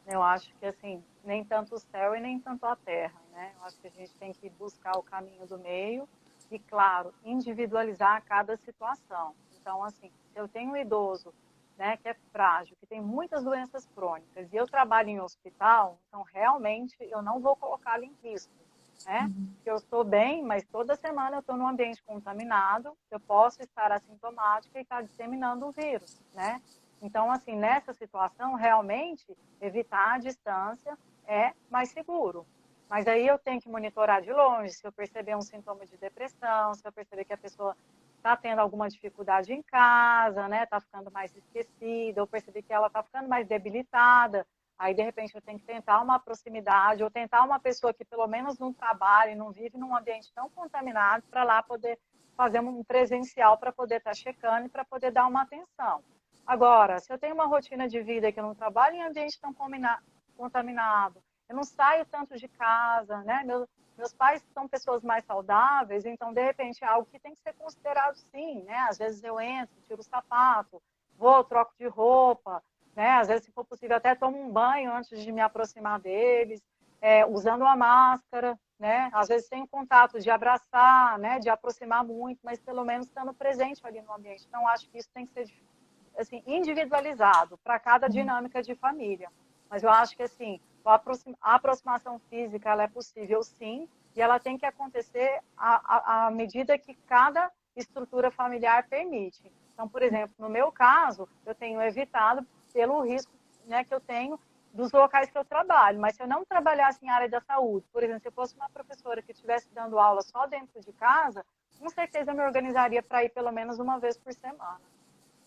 S2: Eu acho que, assim, nem tanto o céu e nem tanto a terra, né? Eu acho que a gente tem que buscar o caminho do meio e, claro, individualizar cada situação. Então, assim, se eu tenho um idoso, né, que é frágil, que tem muitas doenças crônicas, e eu trabalho em hospital, então, realmente, eu não vou colocá-lo em risco, né? Porque eu estou bem, mas toda semana eu estou num ambiente contaminado, eu posso estar assintomática e estar disseminando o vírus, né? Então, assim, nessa situação, realmente, evitar a distância é mais seguro. Mas aí eu tenho que monitorar de longe, se eu perceber um sintoma de depressão, se eu perceber que a pessoa está tendo alguma dificuldade em casa, né, está ficando mais esquecida, ou perceber que ela está ficando mais debilitada, aí, de repente, eu tenho que tentar uma proximidade, ou tentar uma pessoa que pelo menos não trabalha e não vive num ambiente tão contaminado, para lá poder fazer um presencial para poder estar checando e para poder dar uma atenção. Agora, se eu tenho uma rotina de vida que eu não trabalho em ambiente tão contaminado, eu não saio tanto de casa, né? Meus pais são pessoas mais saudáveis, então, de repente, é algo que tem que ser considerado sim, né? Às vezes eu entro, tiro o sapato, vou, troco de roupa, né? Às vezes, se for possível, até tomo um banho antes de me aproximar deles, usando uma máscara, né? Às vezes tem contato de abraçar, né? De aproximar muito, mas pelo menos estando presente ali no ambiente. Então, acho que isso tem que ser assim, individualizado para cada dinâmica de família. Mas eu acho que assim, a aproximação física ela é possível sim, e ela tem que acontecer à medida que cada estrutura familiar permite. Então, por exemplo, no meu caso, eu tenho evitado pelo risco, né, que eu tenho dos locais que eu trabalho, mas se eu não trabalhasse em área da saúde, por exemplo, se eu fosse uma professora que estivesse dando aula só dentro de casa, com certeza eu me organizaria para ir pelo menos uma vez por semana.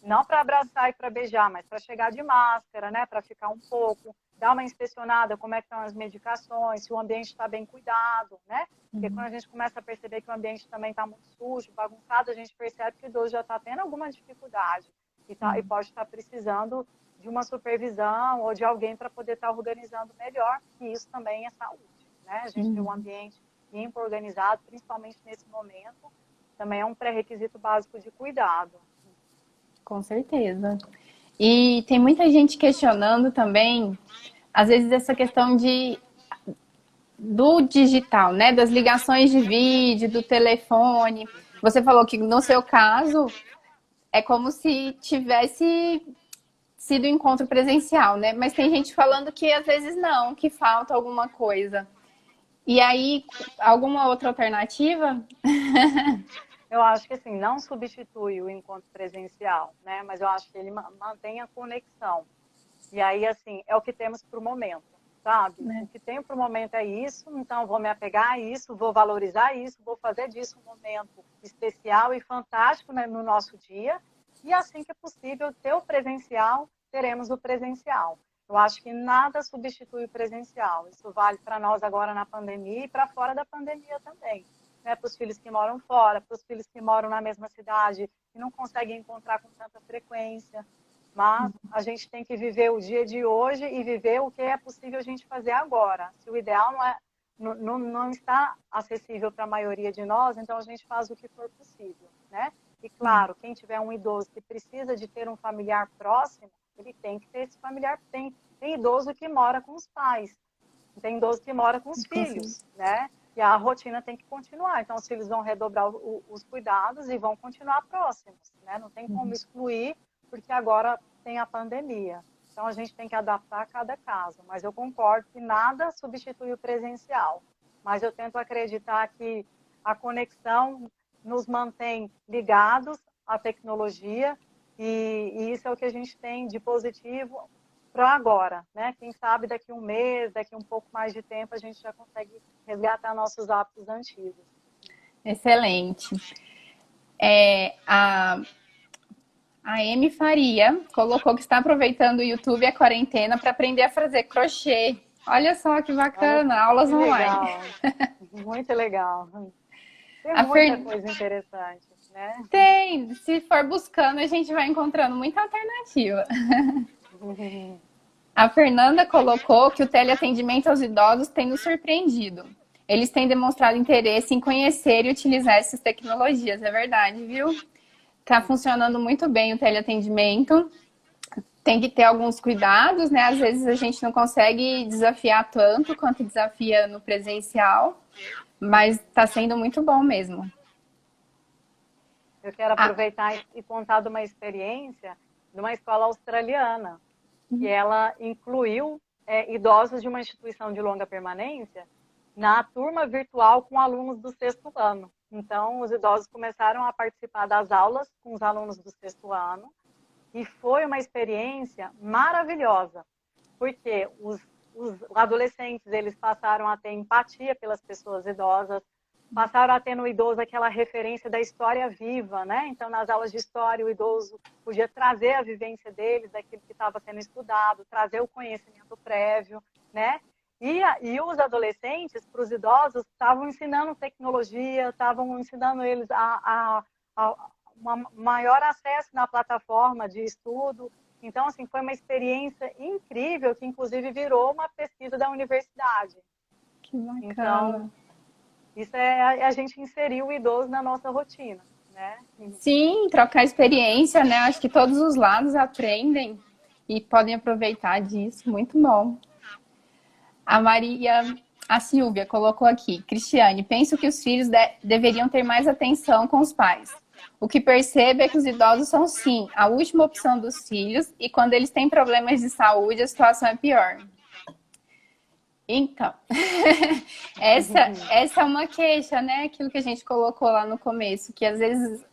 S2: Não para abraçar e para beijar, mas para chegar de máscara, né? Para ficar um pouco, dar uma inspecionada como é que estão as medicações, se o ambiente está bem cuidado, né? Porque quando a gente começa a perceber que o ambiente também está muito sujo, bagunçado, a gente percebe que o idoso já está tendo alguma dificuldade e pode estar precisando de uma supervisão ou de alguém para poder estar organizando melhor, que isso também é saúde, né? A gente tem um ambiente limpo, organizado, principalmente nesse momento, também é um pré-requisito básico de cuidado.
S1: Com certeza. E tem muita gente questionando também, às vezes, essa questão do digital, né? Das ligações de vídeo, do telefone. Você falou que no seu caso é como se tivesse sido encontro presencial, né? Mas tem gente falando que às vezes não, que falta alguma coisa. E aí, alguma outra alternativa?
S2: Eu acho que assim, não substitui o encontro presencial, né? Mas eu acho que ele mantém a conexão. E aí, assim, é o que temos para o momento, sabe? O que tenho para o momento é isso, então vou me apegar a isso, vou valorizar isso, vou fazer disso um momento especial e fantástico, né, no nosso dia. E assim que é possível ter o presencial, teremos o presencial. Eu acho que nada substitui o presencial. Isso vale para nós agora na pandemia e para fora da pandemia também. Né, para os filhos que moram fora, para os filhos que moram na mesma cidade e não conseguem encontrar com tanta frequência. Mas a gente tem que viver o dia de hoje e viver o que é possível a gente fazer agora. Se o ideal não está acessível para a maioria de nós, então a gente faz o que for possível, né? E claro, quem tiver um idoso que precisa de ter um familiar próximo, ele tem que ter esse familiar. Tem idoso que mora com os pais, tem idoso que mora com os filhos, né? E a rotina tem que continuar. Então, os filhos vão redobrar os cuidados e vão continuar próximos, né? Não tem como excluir, porque agora tem a pandemia. Então, a gente tem que adaptar a cada caso. Mas eu concordo que nada substitui o presencial. Mas eu tento acreditar que a conexão nos mantém ligados à tecnologia e isso é o que a gente tem de positivo para agora, né? Quem sabe daqui um mês, daqui um pouco mais de tempo, a gente já consegue resgatar nossos hábitos antigos.
S1: Excelente. A Amy Faria colocou que está aproveitando o YouTube e a quarentena para aprender a fazer crochê. Olha só que bacana,
S2: Olha,
S1: aulas
S2: que
S1: online.
S2: legal. Muito legal. Tem
S1: A
S2: muita
S1: Fer...
S2: coisa interessante, né?
S1: Tem, se for buscando, a gente vai encontrando muita alternativa. A Fernanda colocou que o teleatendimento aos idosos tem nos surpreendido. Eles têm demonstrado interesse em conhecer e utilizar essas tecnologias. É verdade, viu? Está funcionando muito bem o teleatendimento. Tem que ter alguns cuidados, né? Às vezes a gente não consegue desafiar tanto quanto desafia no presencial, mas está sendo muito bom mesmo.
S2: Eu quero aproveitar e contar de uma experiência de uma escola australiana, que ela incluiu idosos de uma instituição de longa permanência na turma virtual com alunos do sexto ano. Então, os idosos começaram a participar das aulas com os alunos do sexto ano e foi uma experiência maravilhosa, porque os adolescentes eles passaram a ter empatia pelas pessoas idosas, passaram a ter no idoso aquela referência da história viva, né? Então, nas aulas de história, o idoso podia trazer a vivência dele, daquilo que estava sendo estudado, trazer o conhecimento prévio, né? E os adolescentes, para os idosos, estavam ensinando tecnologia, estavam ensinando eles a um maior acesso na plataforma de estudo. Então, assim, foi uma experiência incrível, que inclusive virou uma pesquisa da universidade.
S1: Que bacana.
S2: Então, isso é a gente inserir o idoso na nossa rotina, né?
S1: Sim, trocar experiência, né? Acho que todos os lados aprendem e podem aproveitar disso. Muito bom. A Silvia colocou aqui, Cristiane, penso que os filhos deveriam ter mais atenção com os pais. O que percebo é que os idosos são, sim, a última opção dos filhos e quando eles têm problemas de saúde, a situação é pior. Então, essa é uma queixa, né? Aquilo que a gente colocou lá no começo, que às vezes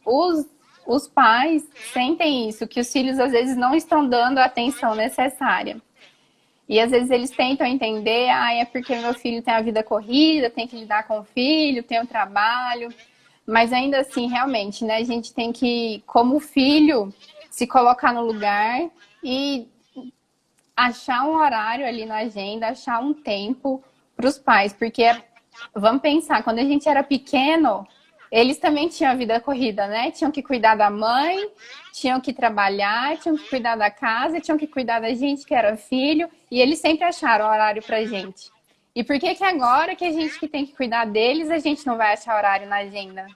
S1: os pais sentem isso, que os filhos às vezes não estão dando a atenção necessária. E às vezes eles tentam entender, é porque meu filho tem a vida corrida, tem que lidar com o filho, tem o trabalho. Mas ainda assim, realmente, né? A gente tem que, como filho, se colocar no lugar e achar um horário ali na agenda, achar um tempo para os pais. Porque, vamos pensar, quando a gente era pequeno, eles também tinham a vida corrida, né? Tinham que cuidar da mãe, tinham que trabalhar, tinham que cuidar da casa, tinham que cuidar da gente que era filho, e eles sempre acharam horário pra gente. E por que que agora que a gente que tem que cuidar deles, a gente não vai achar horário na agenda?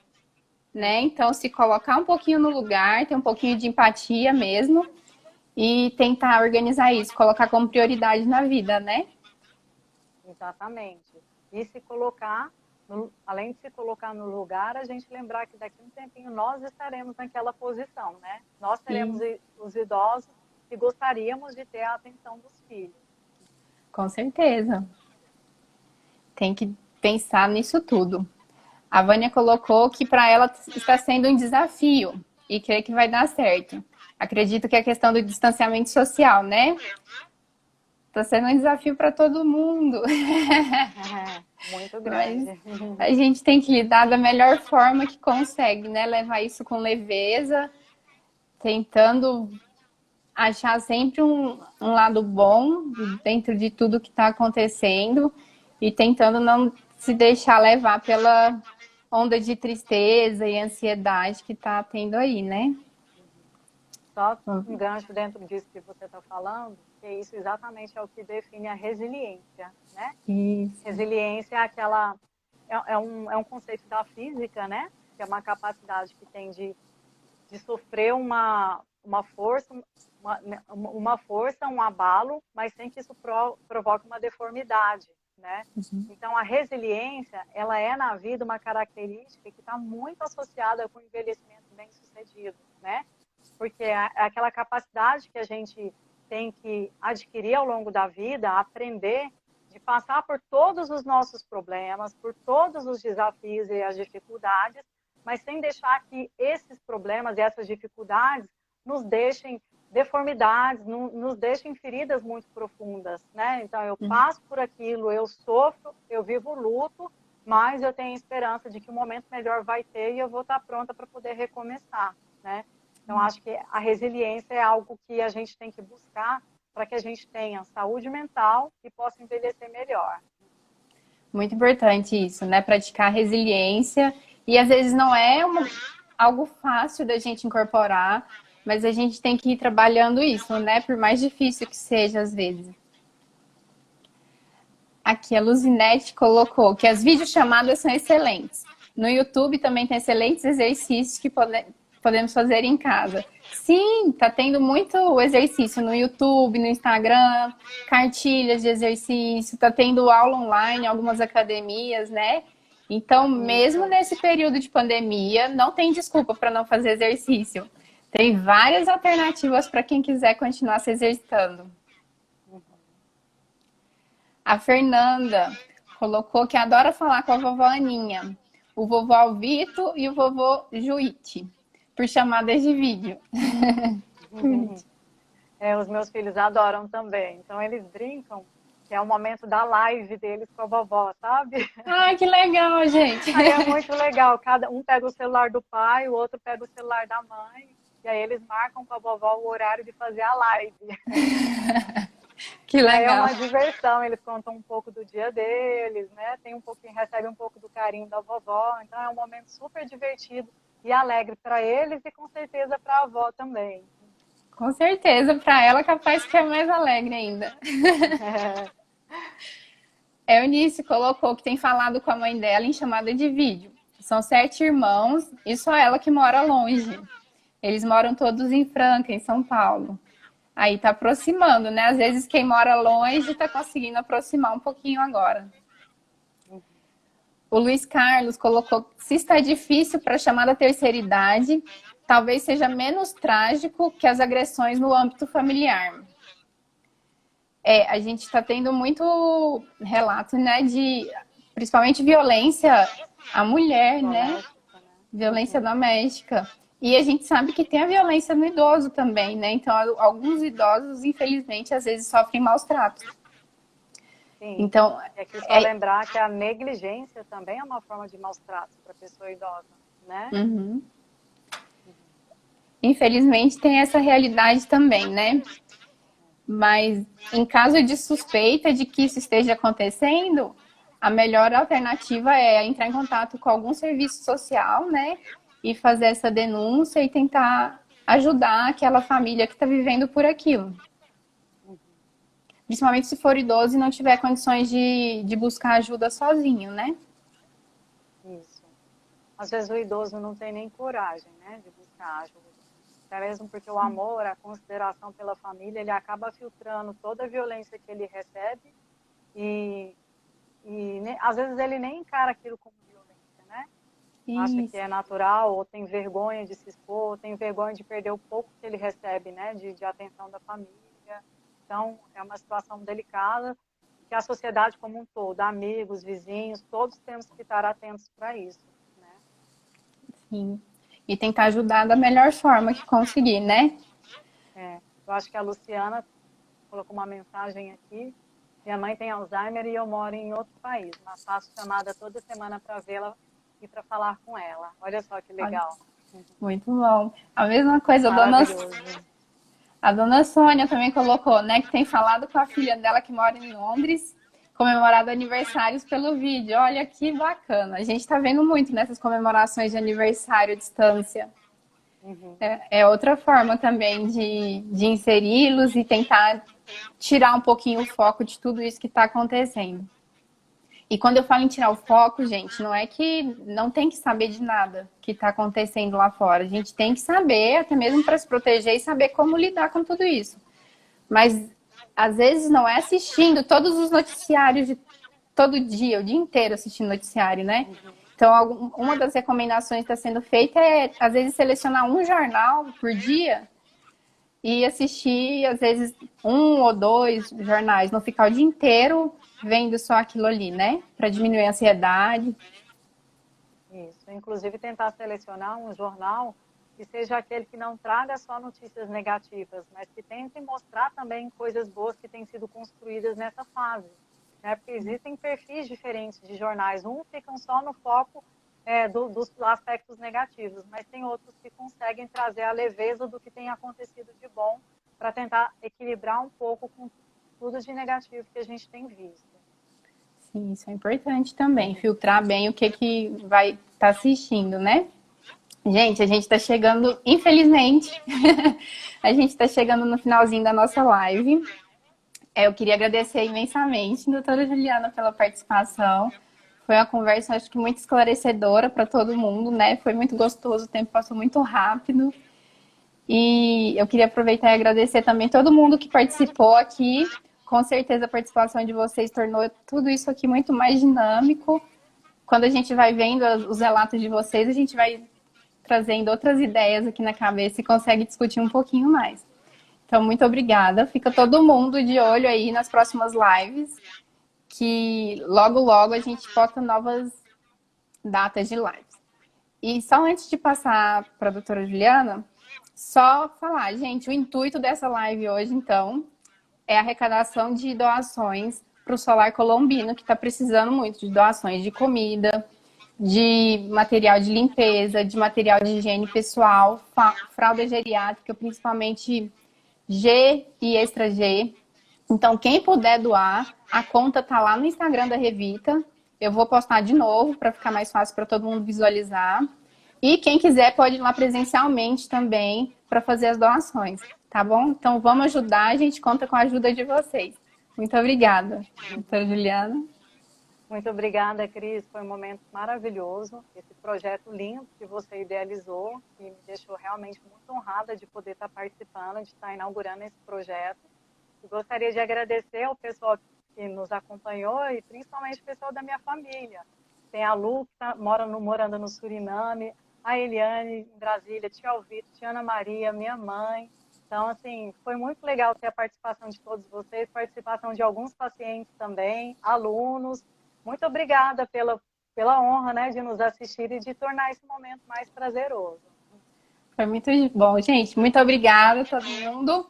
S1: Né? Então, se colocar um pouquinho no lugar, ter um pouquinho de empatia mesmo e tentar organizar isso, colocar como prioridade na vida, né?
S2: Exatamente. E se colocar, além de se colocar no lugar, a gente lembrar que daqui a um tempinho nós estaremos naquela posição, né? Nós seremos
S1: E,
S2: os idosos que gostaríamos de ter a atenção dos filhos.
S1: com certeza. Tem que pensar nisso tudo. A Vânia colocou que para ela está sendo um desafio e crê que vai dar certo. Acredito que é a questão do distanciamento social, né? Está sendo um desafio para todo mundo.
S2: Muito
S1: Mas
S2: grande.
S1: a gente tem que lidar da melhor forma que consegue, né? Levar isso com leveza, tentando achar sempre um lado bom dentro de tudo que está acontecendo e tentando não se deixar levar pela onda de tristeza e ansiedade que está tendo aí, né?
S2: Só um gancho dentro disso que você está falando, que isso exatamente é o que define a resiliência, né?
S1: Isso.
S2: Resiliência é aquela é um conceito da física, né? Que é uma capacidade que tem de sofrer uma força, uma força, um abalo, mas sem que isso provoque uma deformidade, né?
S1: Uhum.
S2: Então, a resiliência, ela é na vida uma característica que está muito associada com o envelhecimento bem-sucedido, né? Porque é aquela capacidade que a gente tem que adquirir ao longo da vida, aprender de passar por todos os nossos problemas, por todos os desafios e as dificuldades, mas sem deixar que esses problemas e essas dificuldades nos deixem deformidades, nos deixem feridas muito profundas, né? Então, eu passo por aquilo, eu sofro, eu vivo luto, mas eu tenho esperança de que um momento melhor vai ter e eu vou estar pronta para poder recomeçar, né? Então, acho que a resiliência é algo que a gente tem que buscar para que a gente tenha saúde mental e possa envelhecer melhor.
S1: Muito importante isso, né? Praticar resiliência. E às vezes não é algo fácil da gente incorporar, mas a gente tem que ir trabalhando isso, né? Por mais difícil que seja às vezes. Aqui a Luzinete colocou que as videochamadas são excelentes. No YouTube também tem excelentes exercícios que podemos fazer em casa. Sim, tá tendo muito exercício no YouTube, no Instagram, cartilhas de exercício, tá tendo aula online em algumas academias, né? Então, mesmo nesse período de pandemia, não tem desculpa para não fazer exercício. Tem várias alternativas para quem quiser continuar se exercitando. A Fernanda colocou que adora falar com a vovó Aninha, o vovô Alvito e o vovô Juíte, por chamadas de vídeo.
S2: Os meus filhos adoram também. Então, eles brincam que é o momento da live deles com a vovó, sabe?
S1: Ai, que legal, gente.
S2: Aí é muito legal. Cada um pega o celular do pai, o outro pega o celular da mãe. E aí eles marcam com a vovó o horário de fazer a live.
S1: Que legal.
S2: É uma diversão, eles contam um pouco do dia deles, né? Recebem um pouco do carinho da vovó. Então é um momento super divertido e alegre para eles e com certeza para a avó também.
S1: Com certeza, para ela capaz que é mais alegre ainda. Eunice colocou que tem falado com a mãe dela em chamada de vídeo. São 7 irmãos e só ela que mora longe. Eles moram todos em Franca, em São Paulo. Aí tá aproximando, né? Às vezes quem mora longe tá conseguindo aproximar um pouquinho agora. O Luiz Carlos colocou que se está difícil para chamar da terceira idade, talvez seja menos trágico que as agressões no âmbito familiar. A gente está tendo muito relato, né, de principalmente violência à mulher, né? Violência doméstica. E a gente sabe que tem a violência no idoso também, né? Então, alguns idosos, infelizmente, às vezes sofrem maus tratos.
S2: Sim.
S1: Então,
S2: e aqui só lembrar que a negligência também é uma forma de maus tratos para a pessoa idosa, né?
S1: Uhum. Infelizmente, tem essa realidade também, né? Mas, em caso de suspeita de que isso esteja acontecendo, a melhor alternativa é entrar em contato com algum serviço social, né? E fazer essa denúncia e tentar ajudar aquela família que está vivendo por aquilo. principalmente se for idoso e não tiver condições de buscar ajuda sozinho, né?
S2: Isso. Às vezes o idoso não tem nem coragem, né, de buscar ajuda. Até mesmo porque o amor, a consideração pela família, ele acaba filtrando toda a violência que ele recebe e às vezes ele nem encara aquilo como violência, né? Acha que
S1: Isso.
S2: é natural, ou tem vergonha de se expor, ou tem vergonha de perder o pouco que ele recebe, né, de atenção da família. Então, é uma situação delicada que a sociedade como um todo, amigos, vizinhos, todos temos que estar atentos para isso, né?
S1: Sim. E tentar ajudar da melhor forma que conseguir, né?
S2: Eu acho que a Luciana colocou uma mensagem aqui. Minha mãe tem Alzheimer e eu moro em outro país, mas faço chamada toda semana para vê-la e para falar com ela. Olha só que legal.
S1: Muito bom. A mesma coisa,
S2: Maravilhoso.
S1: a dona Sônia também colocou, né, que tem falado com a filha dela que mora em Londres, comemorado aniversários pelo vídeo. Olha que bacana. A gente está vendo muito nessas comemorações de aniversário à distância.
S2: Uhum.
S1: É outra forma também de inseri-los e tentar tirar um pouquinho o foco de tudo isso que está acontecendo. E quando eu falo em tirar o foco, gente, não é que não tem que saber de nada que está acontecendo lá fora. A gente tem que saber, até mesmo para se proteger e saber como lidar com tudo isso. Mas às vezes não é assistindo todos os noticiários de todo dia, o dia inteiro assistindo noticiário, né? Então, uma das recomendações que está sendo feita é, às vezes, selecionar um jornal por dia e assistir, às vezes, um ou dois jornais, não ficar o dia inteiro vendo só aquilo ali, né? Para diminuir a ansiedade.
S2: Isso. Inclusive, tentar selecionar um jornal que seja aquele que não traga só notícias negativas, mas que tente mostrar também coisas boas que têm sido construídas nessa fase. Né? Porque existem perfis diferentes de jornais. Uns ficam só no foco dos aspectos negativos, mas tem outros que conseguem trazer a leveza do que tem acontecido de bom para tentar equilibrar um pouco com tudo de negativo que a gente tem visto.
S1: Sim, isso é importante também, filtrar bem o que vai estar tá assistindo, né? Gente, a gente está chegando, infelizmente, a gente está chegando no finalzinho da nossa live. Eu queria agradecer imensamente, doutora Juliana, pela participação. Foi uma conversa, acho que muito esclarecedora para todo mundo, né? Foi muito gostoso, o tempo passou muito rápido. E eu queria aproveitar e agradecer também todo mundo que participou aqui. Com certeza a participação de vocês tornou tudo isso aqui muito mais dinâmico. Quando a gente vai vendo os relatos de vocês, a gente vai trazendo outras ideias aqui na cabeça e consegue discutir um pouquinho mais. Então, muito obrigada. Fica todo mundo de olho aí nas próximas lives, que logo, logo a gente bota novas datas de lives. E só antes de passar para a doutora Juliana, só falar, gente, o intuito dessa live hoje, então, é a arrecadação de doações para o Solar Colombino, que está precisando muito de doações de comida, de material de limpeza, de material de higiene pessoal, fralda geriátrica, principalmente G e extra G. Então, quem puder doar, a conta tá lá no Instagram da Revita. Eu vou postar de novo para ficar mais fácil para todo mundo visualizar. E quem quiser pode ir lá presencialmente também para fazer as doações, tá bom? Então, vamos ajudar, a gente conta com a ajuda de vocês. Muito obrigada, doutora Juliana.
S2: Muito obrigada, Cris. Foi um momento maravilhoso. Esse projeto lindo que você idealizou, que me deixou realmente muito honrada de poder estar participando, de estar inaugurando esse projeto. E gostaria de agradecer ao pessoal que nos acompanhou e principalmente o pessoal da minha família. Tem a Lu, que está morando no Suriname, a Eliane, em Brasília, tia Alvito, tia Ana Maria, minha mãe. Então, assim, foi muito legal ter a participação de todos vocês, participação de alguns pacientes também, alunos. Muito obrigada pela honra, né, de nos assistir e de tornar esse momento mais prazeroso.
S1: Foi muito bom, gente. Muito obrigada a todo mundo.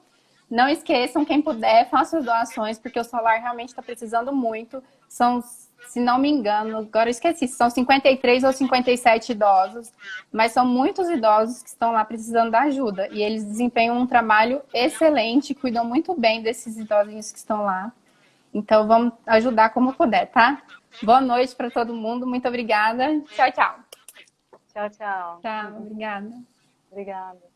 S1: Não esqueçam, quem puder, façam as doações, porque o Solar realmente está precisando muito. São, se não me engano, agora eu esqueci, são 53 ou 57 idosos, mas são muitos idosos que estão lá precisando da ajuda. E eles desempenham um trabalho excelente, cuidam muito bem desses idosinhos que estão lá. Então, vamos ajudar como puder, tá? Boa noite para todo mundo. Muito obrigada. Tchau, tchau.
S2: Tchau, tchau.
S1: Tchau, obrigada.
S2: Obrigada.